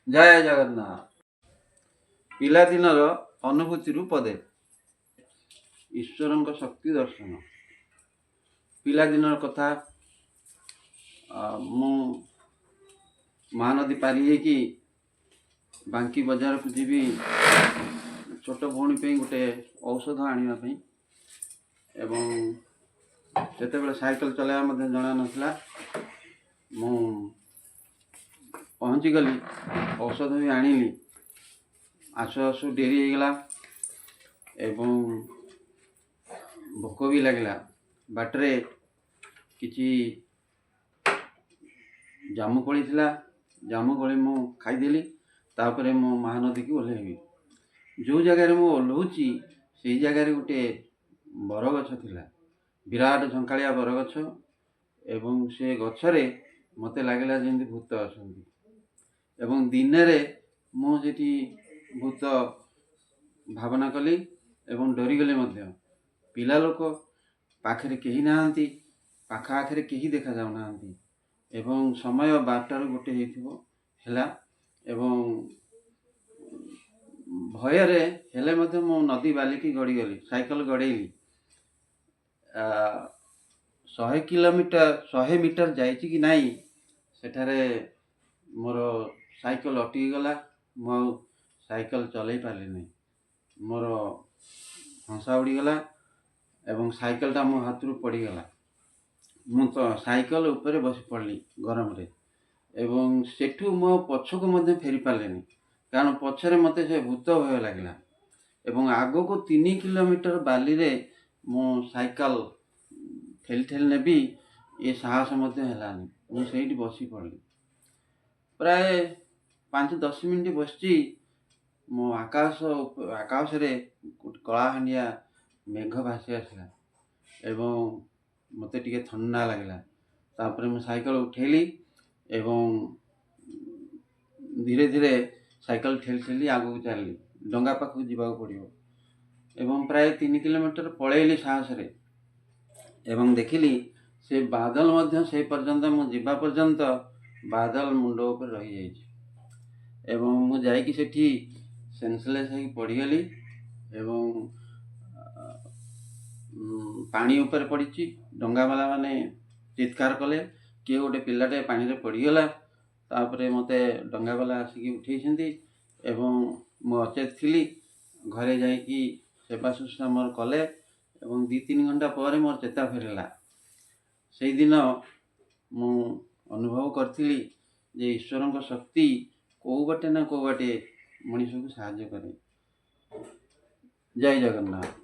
जय जगन्नाथ। पिलादिनर अनुभूति पदे ईश्वर शक्ति दर्शन। पिलादिनर कथा मु महानदी पारी कि बांकी बजार को जीवी छोट भौणी पे गोटे औषध आने एवं से साइकेल चलाइबा जना नाला मु पहुँची गली औषध भी आनिली आसु आसु डेरी होगला एवं भोक भी लगला बाटरे किछि जामुकोली थिला जामुकोली मु खाईदेली तापरे मु महानदी की ओह्लैबी जो जगार मु ओह्लौची से जगार गोटे बरगछ थिला विराट झंकालिया बरगछ एवं से गछरे मते लागला जेंति भूत आसंती एवं दिन में मुझे भूत भावना कली एवं डरीगली पिला लोक पाखे कहीं नहांती पाखा आखिर कहीं देखा जाऊ ना एवं समय 12 गोटे हेला एवं भୟରେ हेले मध्य मो नदी बालिकी गड़ी गली साइकेल गड़ेली 100 किलोमीटर 100 मीटर जाइछि कि नहीं सेठारे मोर साइकेल अटकी गला मो साइकेल चलाई पारे नहीं मोर हंसा उड़ीगला एवं साइकेलटा मो हाथ रू पड़गला मु तो साइकेल ऊपर बसी पड़ली गरम रे एवं सेठू मो पछक मध्य फेरी पारे कारण पछरे मते से भूत भय लगला एवं आगो को 3 किलोमीटर बाली रे मो साइकेल ठेली ठेली नेबी ये साहस मध्य हेलानी मु सेठी बसी पड़ली प्राय 5-10 मिनट बसची मो आकाश रे कलाहांडिया मेघ भासी आसला एवं मते टिके ठंडा लगला तापरे मु साइकेल उठेली एवं धीरे धीरे साइकेल ठेली ठेली आगू चलली डंगा पाखु जीवा पड़ो एवं प्राय 3 किलोमीटर पलैली साहस रे एवं देखिली से बादल मध्य से पर्यंत मु जीवा पर्यंत बादल मुंड ऊपर रही जाइए एवं मु जाइकी सेठी सेंसलेस है पड़गली एवं पानी ऊपर पड़ी डंगा वाला माने चित्कार कले किए गोटे पिलाटे पानी रे पड़गला तापरे मते डंगा वाला आसिकी उठेइछंती एवं मु अचेत थी घरे जाइकी सेवा शुश्रूषा मोर कले एवं 2-3 घंटा पर मोर चेता फेरला से दिन मु अनुभव करथिली जे ईश्वर शक्ति को बाटे ना को बाटे मनीष को साहाय्य करे। जय जगन्नाथ।